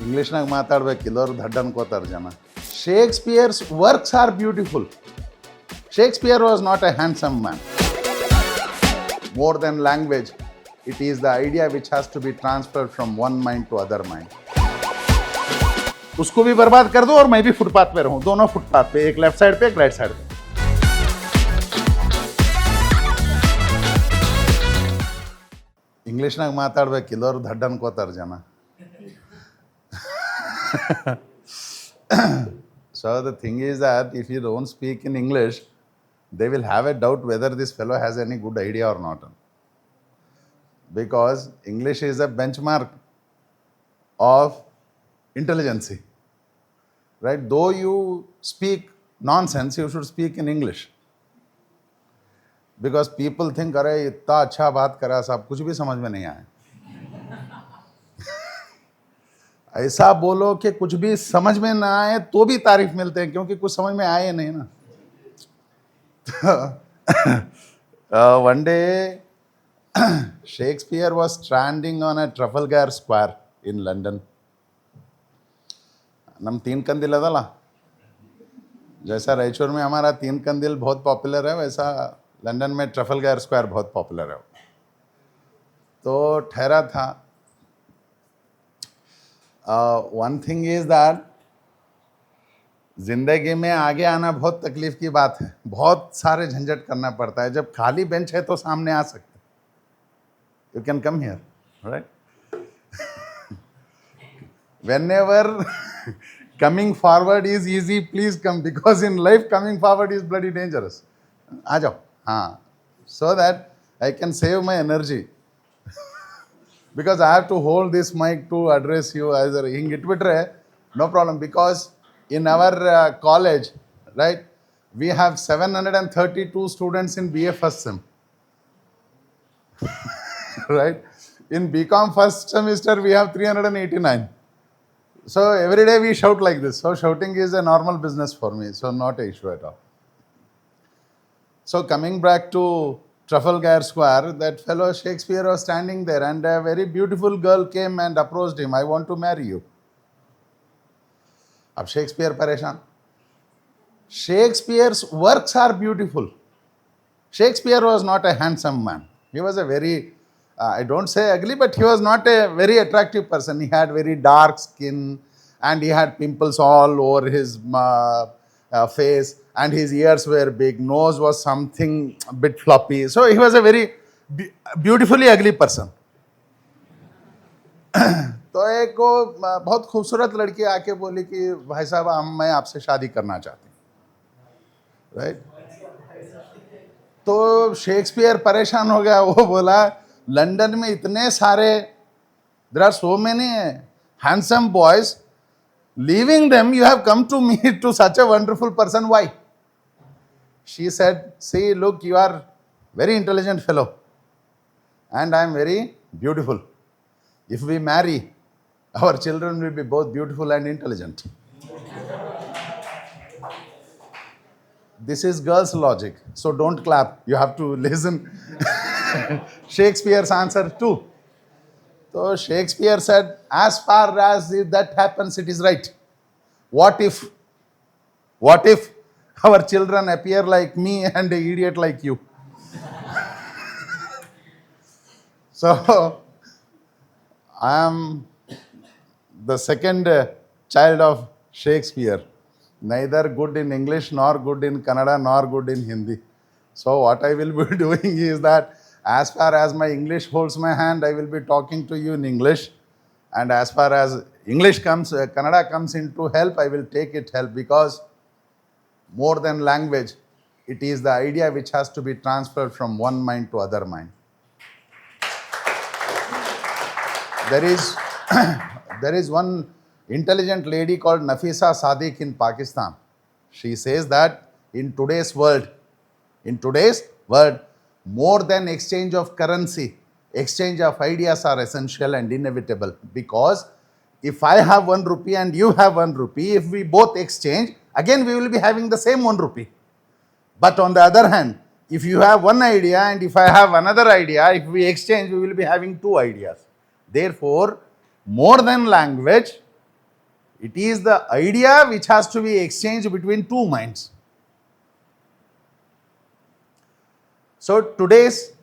ಇಂಗ್ಲೀಷ್ನಾಗ ಮಾತಾಡ್ಬೇಕಿಲ್ಲವ್ರು ದಡ್ಡ ಅನ್ಕೋತಾರೆ ಜನ. ಶೇಕ್ಸ್ಪಿಯರ್ಸ್ works R beautiful. Shakespeare was not A handsome man. More than language, it is the idea which has to be transferred from one mind to other mind. उसको भी बर्बाद कर दो और मैं भी फुटपाथ पे रहूं, दोनों फुटपाथ पे, एक लेफ्ट साइड पे एक राइट साइड पे. इंग्लिश नाग ಮಾತಾಡ್ಬೇಕಿಲ್ಲವ್ರು ದಡ್ಡ ಅನ್ಕೋತಾರೆ ಜನ. So the thing is that if you don't speak in English, they will have a doubt whether this fellow has any good idea or not. Because English is a benchmark of intelligence. Right? Though you speak nonsense, you should speak in English. Because people think, अरे इतना अच्छा बात करा साहब, कुछ भी समझ में नहीं आया. ऐसा बोलो कि कुछ भी समझ में ना आए तो भी तारीफ मिलते हैं, क्योंकि कुछ समझ में आए नहीं ना. One day Shakespeare was standing on a Trafalgar Square in London. नम तीन कंदिल अदला, जैसा रायचूर में हमारा तीन कंदिल बहुत पॉपुलर है, वैसा लंदन में ट्रफलगर स्क्वायर बहुत पॉपुलर है. तो ठहरा था. वन थिंग इज दैट जिंदगी में आगे आना बहुत तकलीफ की बात है, बहुत सारे झंझट करना पड़ता है. जब खाली बेंच है तो सामने आ सकते, you can come here, right. whenever coming forward is easy, please come, because in life coming forward is bloody dangerous. आ जाओ, हाँ, so that I can save my energy. Because I have to hold this mic to address you as a hingitvittre, no problem. Because in our college, right, we have 732 students in BA first sem. Right? In BCom first semester, we have 389. So every day we shout like this. So shouting is a normal business for me. So not an issue at all. So coming back to Trafalgar Square, that fellow Shakespeare was standing there, and a very beautiful girl came and approached him. I want to marry you. अब Shakespeare परेशान. Shakespeare's works are beautiful. Shakespeare was not a handsome man. He was a very, I don't say ugly, but he was not a very attractive person. He had very dark skin, and he had pimples all over his face, and his ears were big, nose was something a bit floppy. So he was a very beautifully ugly person. तो एक को बहुत खूबसूरत लड़की आके बोली कि भाई साहब मैं आपसे शादी करना चाहती हूँ, राइट. तो शेक्सपियर परेशान हो गया. वो बोला लंदन में इतने सारे, there are so many handsome boys, leaving them you have come to me, to such a wonderful person, why? She said, see look, you are very intelligent fellow and I am very beautiful. If we marry, our children will be both beautiful and intelligent. This is girls' logic, so don't clap. You have to listen. Shakespeare's answer too. So Shakespeare said, as far as that happens, it is right. What if our children appear like me and an idiot like you? So I am the second child of Shakespeare, neither good in English, nor good in Kannada, nor good in Hindi. So what I will be doing is that as far as my English holds my hand, I will be talking to you in English. And as far as English comes, Kannada comes into help, I will take it help, because more than language, it is the idea which has to be transferred from one mind to other mind. There is one intelligent lady called Nafisa Sadiq in Pakistan. She says that in today's world, more than exchange of currency, exchange of ideas are essential and inevitable. Because if I have 1 rupee and you have 1 rupee, if we both exchange, again we will be having the same 1 rupee. But on the other hand, if you have one idea and if I have another idea, if we exchange, we will be having 2 ideas. Therefore, more than language, It is the idea which has to be exchanged between two minds. So today's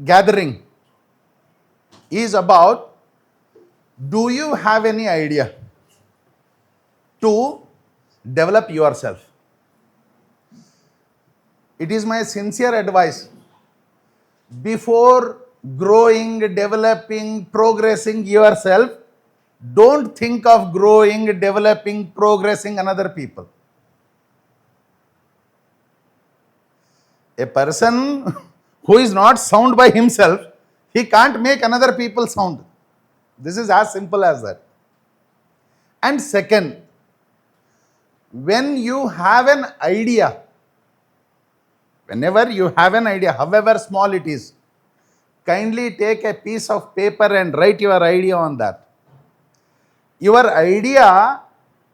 gathering is about, do you have any idea to develop yourself? It is my sincere advice, before growing, developing, progressing yourself, don't think of growing, developing, progressing another people. A person who is not sound by himself, he can't make another people sound. This is as simple as that. And second, when you have an idea, whenever you have an idea, however small it is, kindly take a piece of paper and write your idea on that. Your idea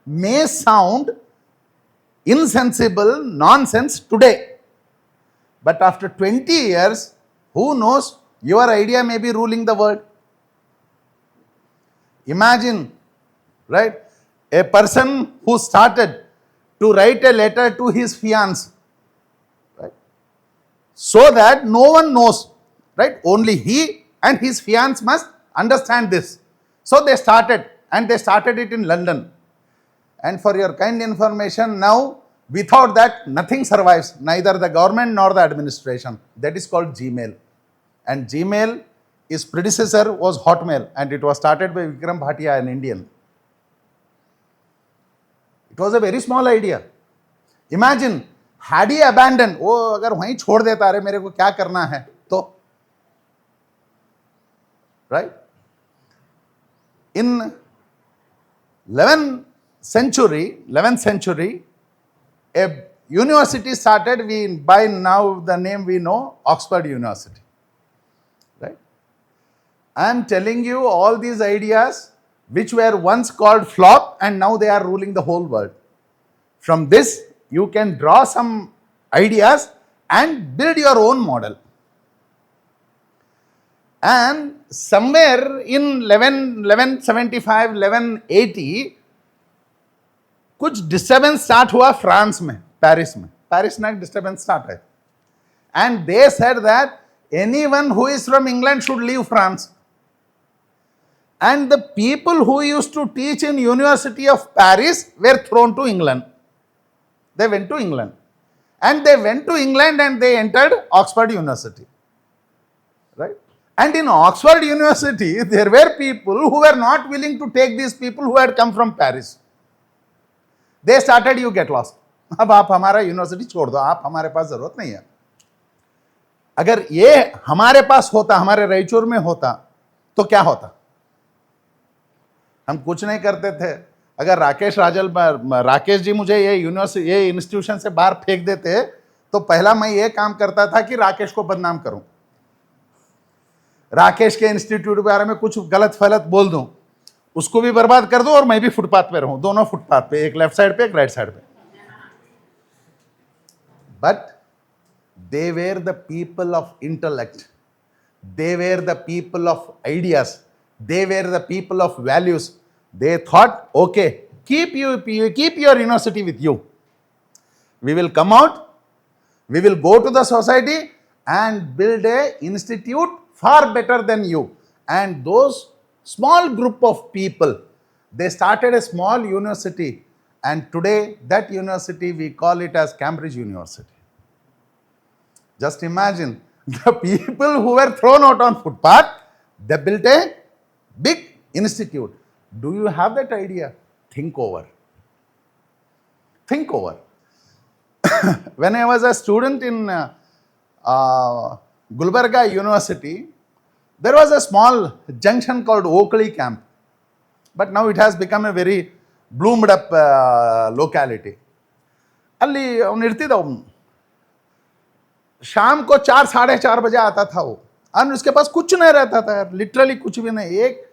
may sound insensible, nonsense today, but after 20 years, who knows, your idea may be ruling the world. Imagine, right? A person who started to write a letter to his fiancée, right? So that no one knows, right? Only he and his fiancée must understand this. So they started, and they started it in London. And for your kind information, now without that nothing survives, neither the government nor the administration. That is called Gmail. And Gmail, its predecessor was Hotmail, and it was started by Vikram Bhatia, an Indian. It was a very small idea. Imagine, had he abandoned, वो अगर वहीं छोड़ देता, अरे मेरे को क्या करना है, तो, right? In 11th century, a university started. By now the name we know, Oxford University, right? I am telling you all these ideas which were once called flop, and now they are ruling the whole world. From this you can draw some ideas and build your own model. And somewhere in 1175, 1180, कुछ disturbance start हुआ France में, Paris में. Paris में disturbance start है. And they said that anyone who is from England should leave France. And the people who used to teach in University of Paris were thrown to England. They went to England. And they went to England and they entered Oxford University. Right? And in Oxford University, there were people who were not willing to take these people who had come from Paris. They started, you get lost. अब आप हमारा university छोड़ दो, आप हमारे पास जरूरत नहीं है. अगर ये हमारे पास होता, हमारे रायचूर में होता, तो क्या होता? हम कुछ नहीं करते थे. अगर राकेश जी मुझे ये यूनिवर्सिटी, ये इंस्टीट्यूशन से बाहर फेंक देते, तो पहला मैं ये काम करता था कि राकेश को बदनाम करूं, राकेश के इंस्टीट्यूट के बारे में कुछ गलत फलत बोल दूं, उसको भी बर्बाद कर दूं, और मैं भी फुटपाथ पे रहूं, दोनों फुटपाथ पे, एक लेफ्ट साइड पे, एक राइट साइड पे. But they were the people of intellect, they were the people of ideas, they were the people of values. They thought, okay, keep your university with you, we will come out, we will go to the society and build a institute far better than you. And those small group of people, they started a small university, and today that university we call it as Cambridge University. Just imagine, the people who were thrown out on footpath, they built a big institute. Do you have that idea? Think over. Think over. When I was a student in Gulbarga University, there was a small junction called Oakley Camp. But now it has become a very bloomed up locality. ಅಲ್ಲಿ ಅವನು ಇರ್ತಿದ್ದ, ಅವನು शाम को 4, 4:30 बजे आता था वो, और उसके पास कुछ नहीं रहता था, लिटरली कुछ भी नहीं. एक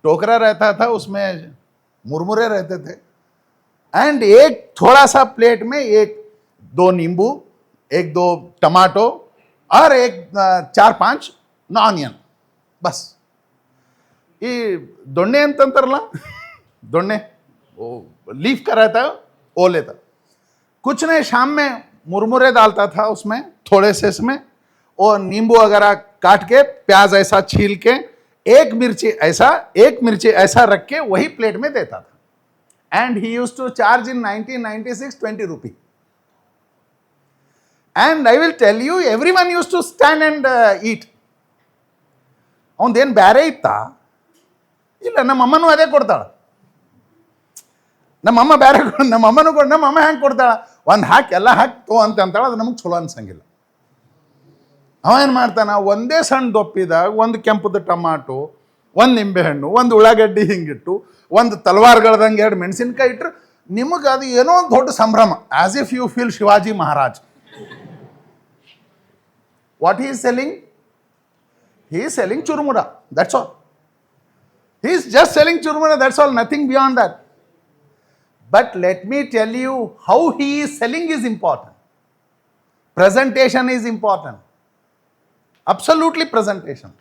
टोकरा रहता था, उसमें मुरमुरे रहते थे, एंड एक थोड़ा सा प्लेट में 1-2 नींबू, 1-2 टमाटो, और 4-5 ऑनियन, बस. ಈ ದೊಣ್ಣೆ ಅಂತಂತಾರಲ್ಲ, ದೊಣ್ಣೆ वो लीफ का रहता है, वो लेता। कुछ नहीं, शाम में मुरमुरे डालता था उसमें थोड़े से इसमें, और नींबू वगैरह काट के, प्याज ऐसा छील के, एक मिर्ची ऐसा रख के वही प्लेट में देता था। And he used to charge in 1996 20 rupee. And I will tell you, everyone used to stand and eat. ಅವನದೇನು ಬೇರೆ ಇತ್ತಾ? ಇಲ್ಲ, ನಮ್ಮಮ್ಮನೂ ಅದೇ ಕೊಡ್ತಾಳ. ನಮ್ಮಮ್ಮ ಬೇರೆ, ನಮ್ಮಮ್ಮನೂ ನಮ್ಮಮ್ಮ ಹೆಂಗೆ ಕೊಡ್ತಾಳ? ಒಂದು ಹಾಕಿ ಎಲ್ಲ ಹಾಕಿ ತೋ ಅಂತ ಅಂತಾಳ. ಅದು ನಮಗೆ ಚಲೋ ಅನ್ಸಂಗಿಲ್ಲ. ಅವ ಏನು ಮಾಡ್ತಾನ, ಒಂದೇ ಸಣ್ಣ ದೊಪ್ಪಿದಾಗ ಒಂದು ಕೆಂಪುದ ಟಮಾಟೋ, ಒಂದು ನಿಂಬೆಹಣ್ಣು, ಒಂದು ಉಳ್ಳಾಗಡ್ಡಿ ಹಿಂಗಿಟ್ಟು, ಒಂದು ತಲವಾರ್ಗಳದಂಗೆ 2 ಮೆಣಸಿನ್ಕಾಯಿ ಇಟ್ಟರೆ ನಿಮಗೆ ಅದು ಏನೋ ಒಂದು ದೊಡ್ಡ ಸಂಭ್ರಮ. As if you feel Shivaji Maharaj. What he is selling? He is selling churmura. That's all. He is just selling churmura. That's all. Nothing beyond that. But let me tell you, how he is selling is important. Presentation is important. Absolutely presentation.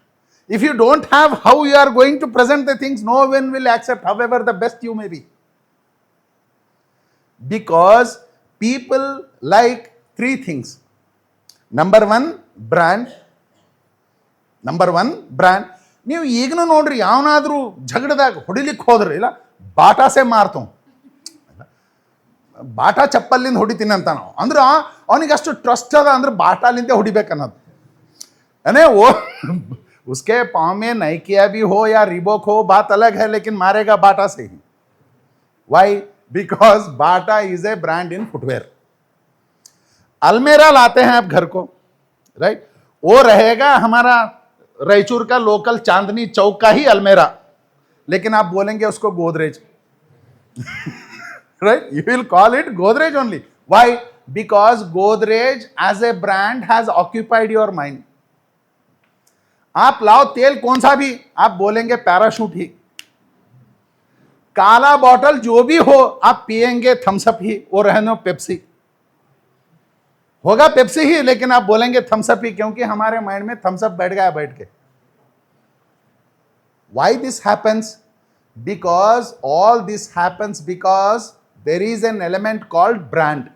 If you don't have how you are going to present the things, no one will accept, however the best you may be. Because people like 3 things. Number 1, brand. Number 1 brand. ನೀವು ಈಗನೂ ನೋಡ್ರಿ, ಯಾವನಾದರೂ ಜಗಳದಾಗ ಹೊಡಿಲಿಕ್ಕೆ ಹೋದ್ರಿ, ಇಲ್ಲ ಬಾಟಾಸೆ ಮಾರ್ತವ, Bata ಚಪ್ಪಲ್ಲಿಂದ ಹೊಡಿತೀನಿ ಅಂತ ನಾವು ಅಂದ್ರೆ ಅವನಿಗೆ ಅಷ್ಟು ಟ್ರಸ್ಟ್ ಅದ ಅಂದ್ರೆ ಬಾಟಾಲಿಂದ ಹೊಡಿಬೇಕನ್ನೋದು. अने वो उसके पाँव में नाइकिया भी हो या रिबोक हो, बात अलग है, लेकिन मारेगा बाटा से ही. Why? Because Bata is a brand in footwear. अलमेरा लाते हैं आप घर को, राइट? वो रहेगा हमारा रायचूर का लोकल चांदनी चौक का ही अलमेरा, लेकिन आप बोलेंगे उसको Godrej. Right? You will call it Godrej only. Why? Because Godrej as a brand has occupied your mind. आप लाओ तेल कौन सा भी, आप बोलेंगे पैराशूट ही. काला बॉटल जो भी हो आप पिएंगे थम्सअप ही, वो रहने पेप्सी होगा, पेप्सी ही, लेकिन आप बोलेंगे थम्सअप ही, क्योंकि हमारे माइंड में थम्सअप बैठ गया बैठ के. Why this happens? Because all this happens because there is an element called brand.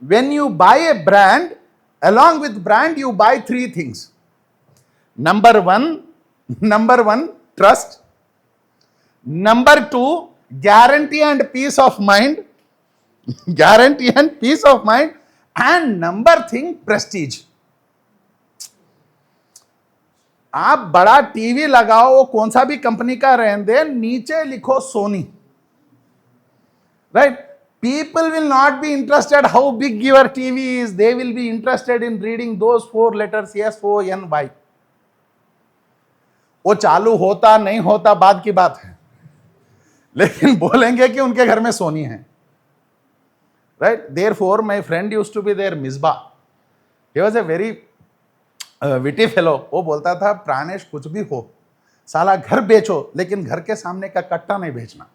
When you buy a brand, along with brand you buy 3 things. Number one, trust. Number 2, guarantee and peace of mind. Guarantee and peace of mind. And number thing, prestige. आप बड़ा TV लगाओ, वो कौन सा भी company का रहने दे, नीचे लिखो Sony, right? People will not be interested how big your TV is. They will be interested in reading those 4 letters, SONY. वो चालू होता नहीं होता बाद की बात है, लेकिन बोलेंगे कि उनके घर में सोनी है, right? Therefore, my friend used to be there, Misbah. He was a very witty fellow. वो बोलता था, प्राणेश कुछ भी हो, साला घर बेचो, लेकिन घर के सामने का कट्टा नहीं बेचना.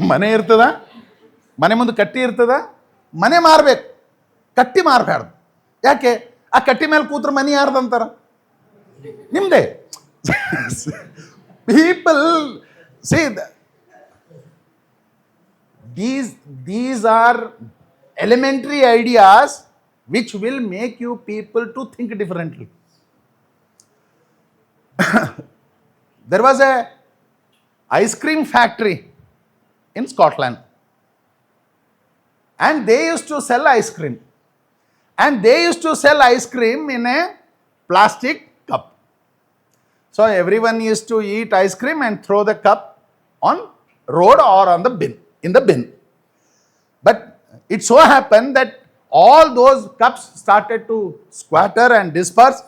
ಮನೆ ಇರ್ತದ, ಮನೆ ಮುಂದೆ ಕಟ್ಟಿ ಇರ್ತದ, ಮನೆ ಮಾರ್ಬೇಕು, ಕಟ್ಟಿ ಮಾರಬಾರ್ದು. ಯಾಕೆ? ಆ ಕಟ್ಟಿ ಮೇಲೆ ಕೂತ್ರ ಮನೆ ಯಾರ್ದಂತಾರ? ನಿಮ್ದೇ. People see these are elementary ideas which will make you people to think differently. There was a ice cream factory in Scotland, and they used to sell ice cream, and they used to sell ice cream in a plastic cup. So everyone used to eat ice cream and throw the cup on road or on the bin, in the bin. But it so happened that all those cups started to scatter and disperse,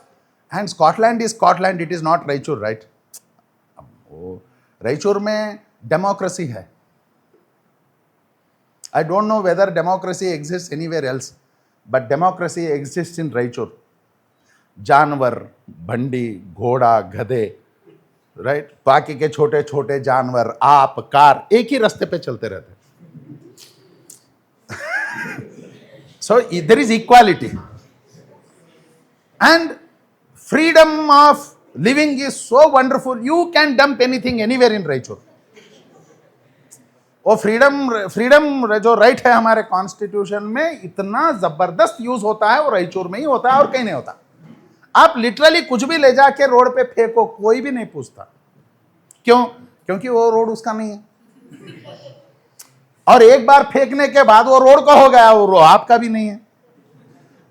and Scotland is Scotland, it is not Raichur, right? Raichur में democracy है. I don't know whether democracy exists anywhere else, but democracy exists in Raichur. जानवर, भंडी, घोड़ा, गधे, right? बाकी के छोटे छोटे जानवर, आप, कार, एक ही रास्ते पे चलते रहते. So there is equality and freedom of living is so wonderful. You can dump anything anywhere in Raichur. वो फ्रीडम जो राइट है हमारे कॉन्स्टिट्यूशन में इतना जबरदस्त यूज होता है, वो रायचूर में ही होता है और कहीं नहीं होता। आप लिटरली कुछ भी ले जाके रोड पे फेंको, कोई भी नहीं पूछता। क्यों? क्योंकि वो रोड उसका नहीं है, और एक बार फेंकने के बाद वो रोड का हो गया, वो आपका भी नहीं है।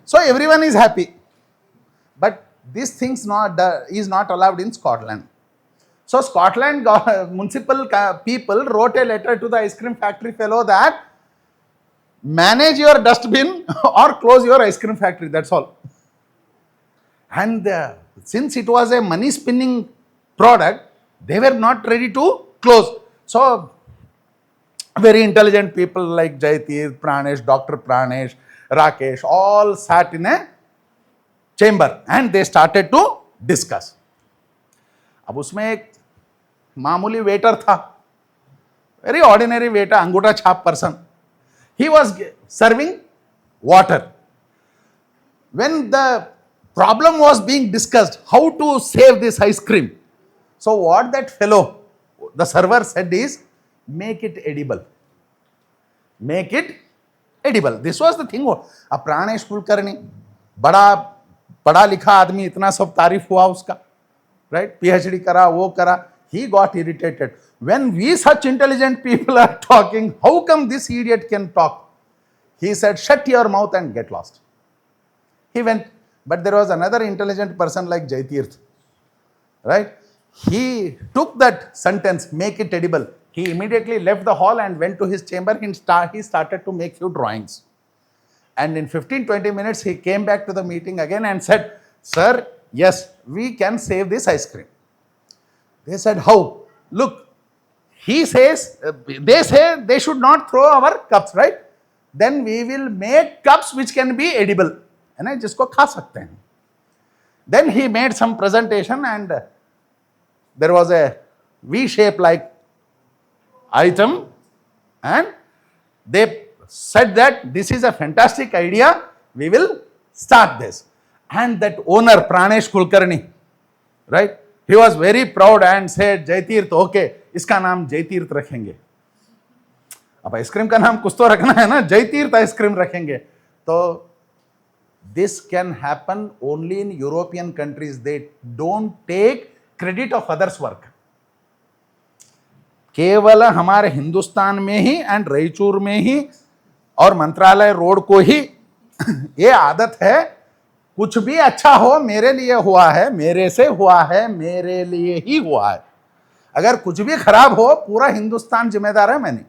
So everyone is happy, but this things is not allowed in Scotland. So Scotland municipal people wrote a letter to the ice cream factory fellow that manage your dustbin or close your ice cream factory, that's all. And since it was a money spinning product, they were not ready to close. So very intelligent people like Jaitir, Pranesh, Dr. Pranesh, Rakesh, all sat in a chamber and they started to discuss. अब उसमें एक मामूली waiter था, very ordinary waiter, अंगूठा छाप person. He was serving water. When the problem was being discussed, how to save this ice cream, so what that fellow, the server, said is, make it edible. Make it edible. This was the thing. अब प्राणेश कुलकर्णी, बड़ा पढ़ा लिखा आदमी, इतना सब तारीफ हुआ उसका, right? PhD करा, वो करा. He got irritated. When we such intelligent people are talking, how come this idiot can talk? He said, shut your mouth and get lost. He went. But there was another intelligent person like Jaitirth, right? He took that sentence, make it edible. He immediately left the hall and went to his chamber. He started to make few drawings. And in 15-20 minutes, he came back to the meeting again and said, sir, yes, we can save this ice cream. They said, how? Look, he says, they say they should not throw our cups, right? Then we will make cups which can be edible. है ना, जिसको खा सकते हैं. Then he made some presentation and there was a V-shape like item and they said that this is a fantastic idea, we will start this. And that owner, Pranesh Kulkarni, right? He was very proud and said, Jaitirth, okay, इसका नाम जयतीर्थ रखेंगे. अब ice cream का नाम कुछ तो रखना है ना, जयतीर्थ आइसक्रीम रखेंगे. तो this can happen only in European countries. They don't take credit of others' work. केवल हमारे हिंदुस्तान में ही एंड रायचूर में ही और मंत्रालय रोड को ही ये आदत है, कुछ भी अच्छा हो मेरे लिए हुआ है, मेरे से हुआ है, मेरे लिए ही हुआ है. अगर कुछ भी खराब हो पूरा हिंदुस्तान जिम्मेदार है, मैं नहीं.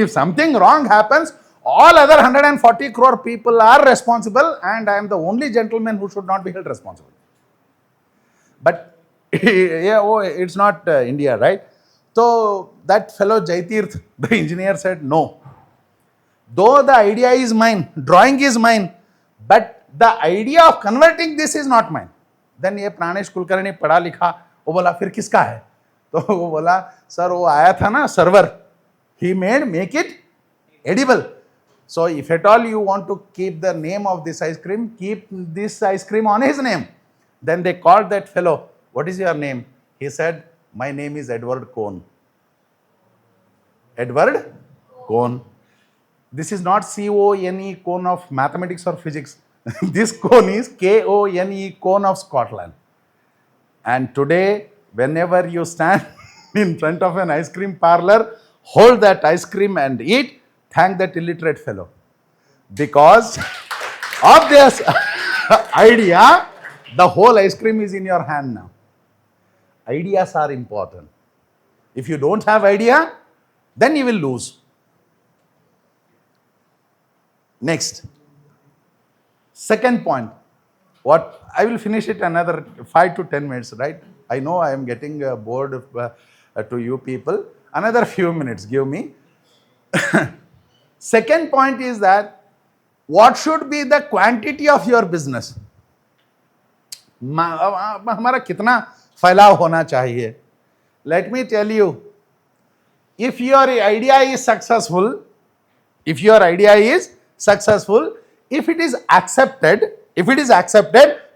If something wrong happens, all other 140 crore people are responsible and I am the only gentleman who should not be held responsible. But yeah, oh, it's not India, right? So that fellow Jaitirth, the engineer, said no. Though the idea is mine, drawing is mine, but the idea of converting this is not mine. Then ये प्राणेश कुलकर्णी पढ़ा लिखा, वो बोला फिर किसका है? तो वो बोला सर वो आया था ना server, he make it edible. So if at all you want to keep the name of this ice cream, keep this ice cream on his name. Then they called that fellow, what is your name? He said, my name is Edward Cohn. Edward Cohn. This is not C-O-N-E, Cohn of mathematics or physics. This Cohn is K-O-N-E, Cohn of Scotland. And today, whenever you stand in front of an ice cream parlor, hold that ice cream and eat, thank that illiterate fellow. Because of this idea, the whole ice cream is in your hand now. Ideas are important. If you don't have idea, then you will lose. Next. Second point. What I will finish it another 5 to 10 minutes, right? I know I am getting bored to you people. Another few minutes, give me. Second point is that what should be the quantity of your business? हमारा कितना फैलाव होना चाहिए? Let me tell you, if your idea is successful, if it is accepted,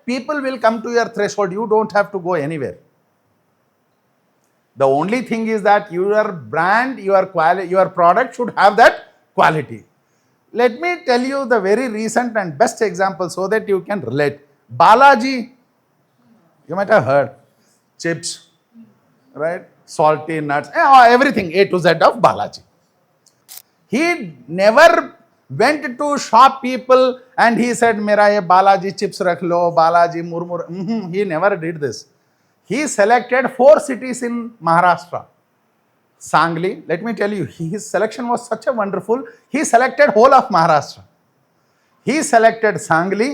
people will come to your threshold. You don't have to go anywhere. The only thing is that your brand, your product should have that quality. Let me tell you the very recent and best example so that you can relate. Balaji, you might have heard, chips, right? Salty nuts, everything A to Z of Balaji. He never went to shop people and he said, "Mera ye Balaji chips rakh lo, Balaji murmur." He never did this. He selected 4 cities in Maharashtra. Sangli, let me tell you, his selection was such a wonderful. He selected whole of Maharashtra. He selected Sangli.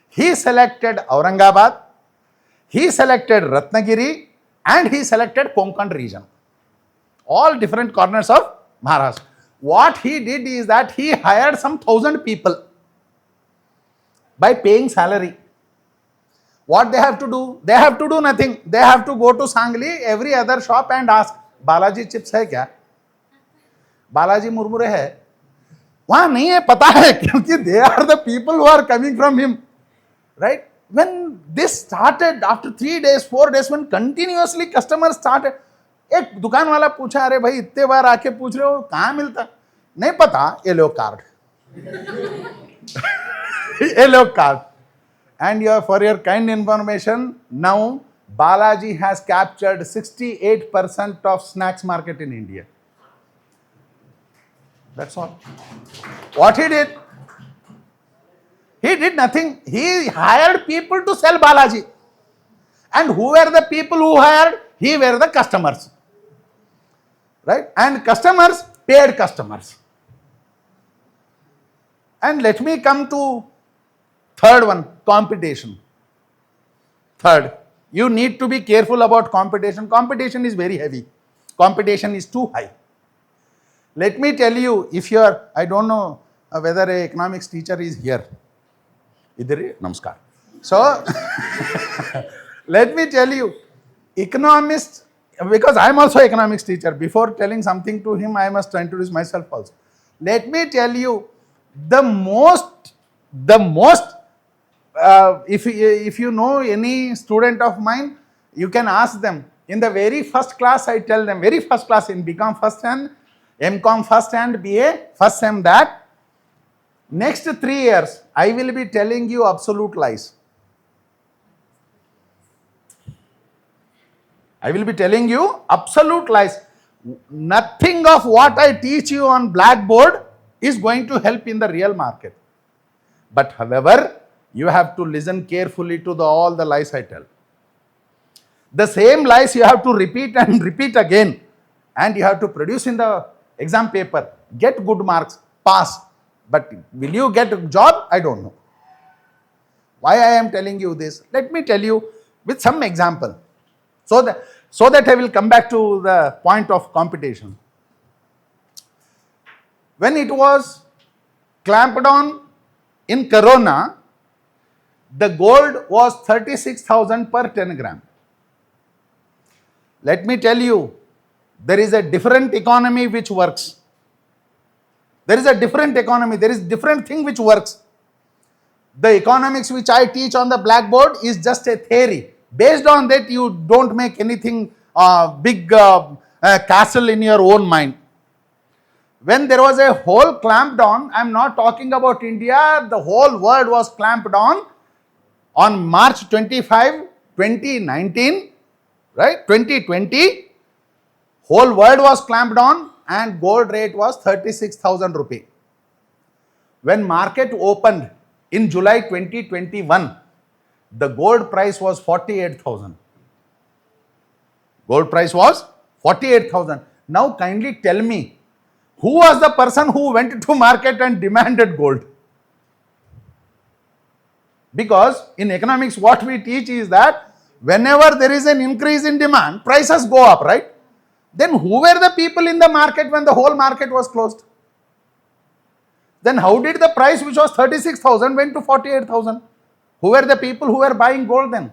He selected Aurangabad. He selected Ratnagiri and he selected Konkan region. All different corners of Maharashtra. What he did is that he hired some 1,000 people by paying salary. What they have to do? They have to do nothing. They have to go to Sangli, every other shop and ask, "Balaji chips है क्या? बालाजी मुरमुरे है?" वहां नहीं है, पता है, क्योंकि they are the people who are coming from him, right? When this started, after 3 days, 4 days, when continuously customers started, एक दुकान वाला पूछा, "अरे भाई इतने बार आके पूछ रहे हो, कहाँ मिलता?" "नहीं पता, ये लो कार्ड." ये लो card. And for your kind information, now Balaji has captured 68% of snacks market in India. That's all. What he did? He did nothing. He hired people to sell Balaji. And who were the people who hired? He were the customers. Right? And customers paid customers. And let me come to third one, competition. Third, you need to be careful about competition. Competition is very heavy. Competition is too high. Let me tell you, if you are, I don't know whether an economics teacher is here. Idhar, namaskar. So, let me tell you, economist, because I am also economics teacher, before telling something to him, I must introduce myself also. Let me tell you, the most, if you know any student of mine, you can ask them. In the very first class, I tell them, very first class in BCom first and MCom first and BA first sem, that next 3 years, I will be telling you absolute lies. I will be telling you absolute lies. Nothing of what I teach you on blackboard is going to help in the real market. But however, you have to listen carefully to all the lies I tell. The same lies you have to repeat and repeat again. And you have to produce in the exam paper. Get good marks, pass. But will you get a job? I don't know. Why I am telling you this? Let me tell you with some example. So that I will come back to the point of competition. When it was clamped on in Corona, the gold was 36,000 per 10 gram. Let me tell you, there is a different economy which works. There is a different economy. There is different thing which works. The economics which I teach on the blackboard is just a theory. Based on that, you don't make anything big castle in your own mind. When there was a whole clamp down, I am not talking about India, the whole world was clamped on March 25, 2019, right? 2020, whole world was clamped on and gold rate was 36,000 rupee. When market opened in July 2021, the gold price was 48,000. Gold price was 48,000. Now kindly tell me, who was the person who went to market and demanded gold? Because in economics, what we teach is that whenever there is an increase in demand, prices go up, right? Then who were the people in the market when the whole market was closed? Then how did the price which was 36,000 went to 48,000? Who were the people who were buying gold then?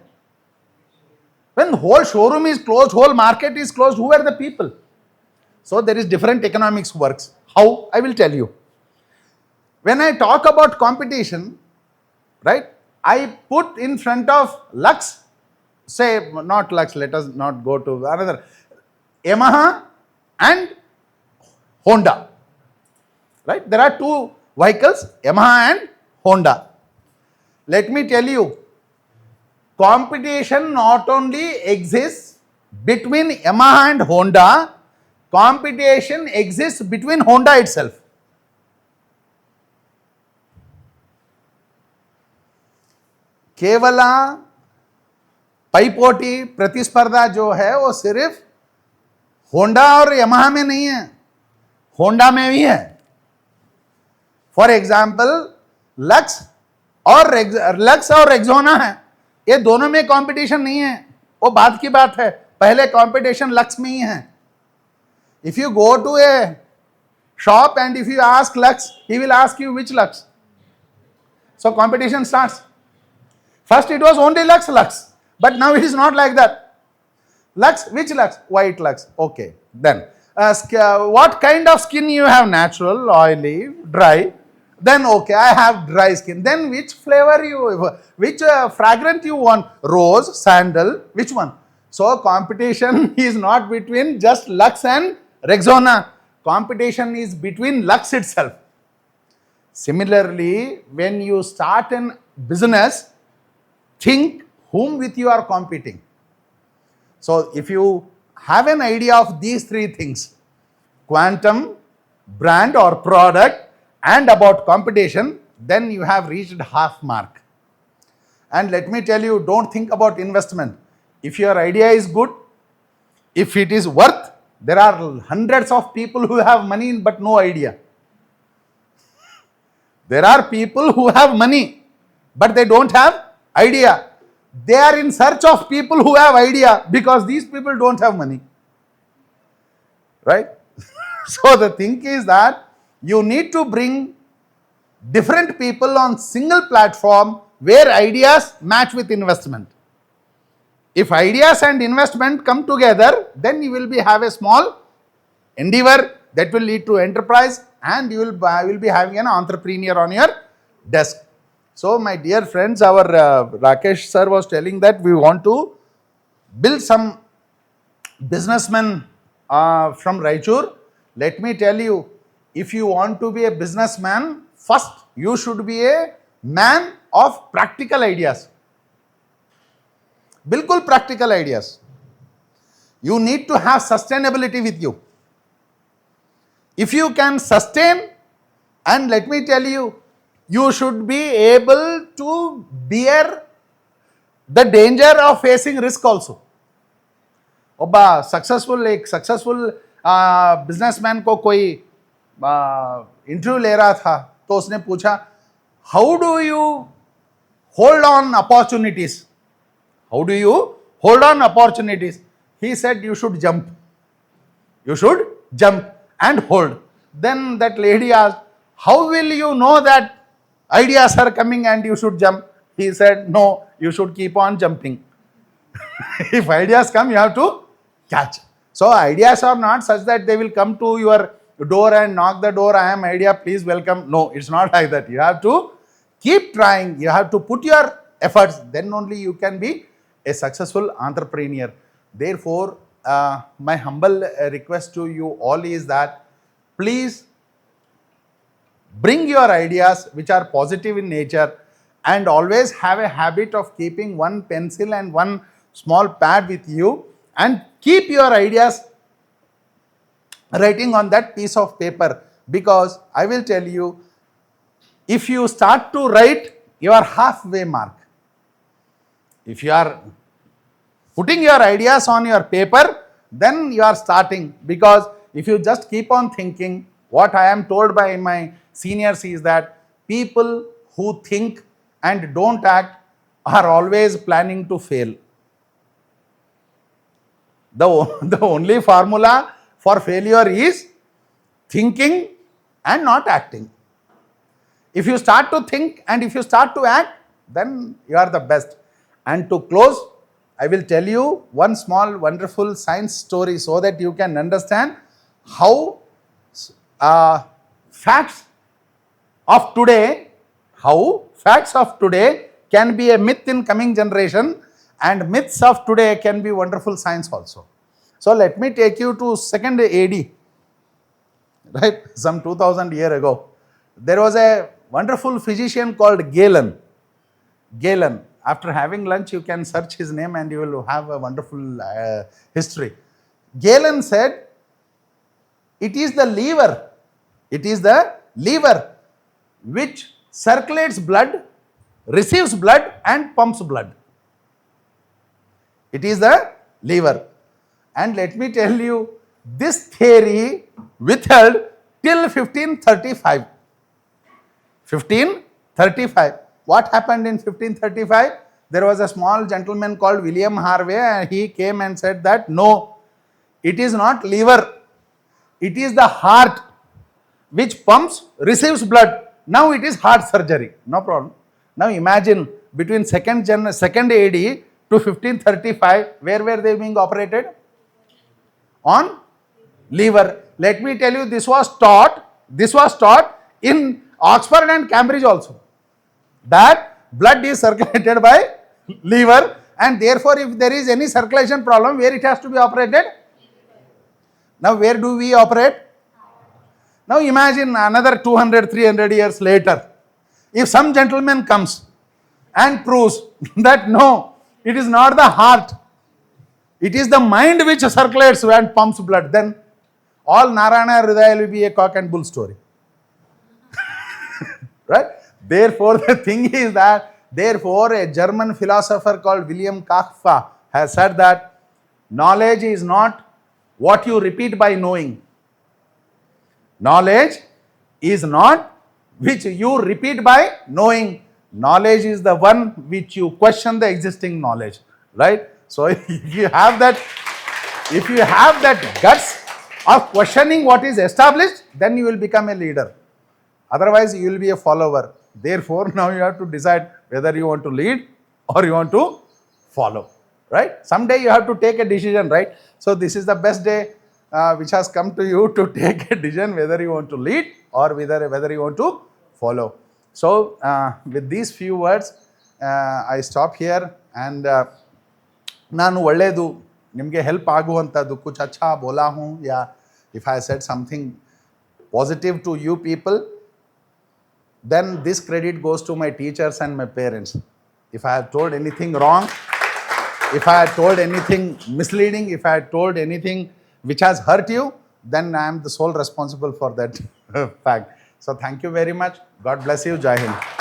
When the whole showroom is closed, whole market is closed, who were the people? So there is different economics works. How? I will tell you. When I talk about competition, right, I put in front of Lux, say not Lux, let us not go to another. Yamaha and Honda. Right? There are two vehicles, Yamaha and Honda. Let me tell you, competition not only exists between Yamaha and Honda, competition exists between Honda itself. केवल पैपोटी प्रतिस्पर्धा जो है वो सिर्फ Honda और Yamaha में नहीं है, होंडा में भी है. फॉर एग्जाम्पल लक्स और रेक्सोना है, ये दोनों में कंपटीशन नहीं है, वो बात की बात है. पहले कंपटीशन लक्स में ही है. If you go to a shop and if you ask Lux, he will ask you which Lux. So competition starts. First it was only Lux, but now it is not like that. Lux, which Lux? White Lux. Okay. Then, what kind of skin you have? Natural, oily, dry. Then okay, I have dry skin. Then which flavor which fragrance you want? Rose, sandal, which one? So competition is not between just Lux and Rexona. Competition is between Lux itself. Similarly, when you start a business, think whom with you are competing. So if you have an idea of these three things, quantum, brand or product, and about competition, then you have reached half mark. And let me tell you, don't think about investment. If your idea is good, if it is worth, there are hundreds of people who have money but no idea. There are people who have money but they don't have idea. They are in search of people who have idea because these people don't have money. Right? So the thing is that you need to bring different people on single platform where ideas match with investment. If ideas and investment come together, then you will have a small endeavor that will lead to enterprise, and you will be having an entrepreneur on your desk. So my dear friends, our Rakesh sir was telling that we want to build some businessmen from Raichur. Let me tell you, if you want to be a businessman, first you should be a man of practical ideas. बिल्कुल practical ideas. You need to have sustainability with you. If you can sustain, and let me tell you, you should be able to bear the danger of facing risk also. ಒಬ್ಬ successful businessman को कोई interview ले रहा था, तो उसने पूछा, how do you hold on opportunities? How do you hold on opportunities? He said, you should jump. You should jump and hold. Then that lady asked, how will you know that ideas are coming and you should jump? He said, no, you should keep on jumping. If ideas come, you have to catch. So ideas are not such that they will come to your door and knock the door, I am idea, please welcome. No, it's not like that. You have to keep trying. You have to put your efforts. Then only you can be a successful entrepreneur. Therefore, my humble request to you all is that please bring your ideas which are positive in nature, and always have a habit of keeping one pencil and one small pad with you, and keep your ideas writing on that piece of paper. Because I will tell you, if you start to write, you are halfway mark. If you are putting your ideas on your paper, then you are starting. Because if you just keep on thinking, what I am told by my seniors is that people who think and don't act are always planning to fail. The only formula for failure is thinking and not acting. If you start to think and if you start to act, then you are the best. And to close, I will tell you one small wonderful science story so that you can understand how facts of today can be a myth in coming generation, and myths of today can be wonderful science also. So let me take you to second AD, right? Some 2000 years ago. There was a wonderful physician called Galen. Galen. After having lunch, you can search his name and you will have a wonderful history. Galen said, it is the liver. It is the liver which circulates blood, receives blood and pumps blood. It is the liver. And let me tell you, this theory withheld till 1535. 1535. What happened in 1535? There was a small gentleman called William Harvey and he came and said that no, it is not liver. It is the heart which pumps, receives blood. Now it is heart surgery. No problem. Now imagine between second AD to 1535, where were they being operated? On liver. Let me tell you, this was taught in Oxford and Cambridge also, that blood is circulated by liver, and therefore if there is any circulation problem, where it has to be operated? Now where do we operate? Now imagine another 200, 300 years later, if some gentleman comes and proves that no, it is not the heart, it is the mind which circulates and pumps blood, then all Narayana Hridaya will be a cock and bull story. Right? Therefore, the thing is that, therefore, a German philosopher called William Kafka has said that knowledge is not what you repeat by knowing. Knowledge is not which you repeat by knowing. Knowledge is the one which you question the existing knowledge. Right? So if you have that guts of questioning what is established, then you will become a leader. Otherwise, you will be a follower. Therefore, now you have to decide whether you want to lead or you want to follow. Right? Someday you have to take a decision, right? So this is the best day which has come to you to take a decision whether you want to lead or whether you want to follow. So with these few words, I stop here and ನಾನು ಒಳ್ಳೆಯದು ನಿಮಗೆ help ಆಗುವಂಥದ್ದು ಕುछ अच्छा बोला हूँ या if I said something positive to you people, then this credit goes to my teachers and my parents. If I have told anything wrong, if I have told anything misleading, if I have told anything which has hurt you, then I am the sole responsible for that fact. So thank you very much. God bless you. Jai Hind.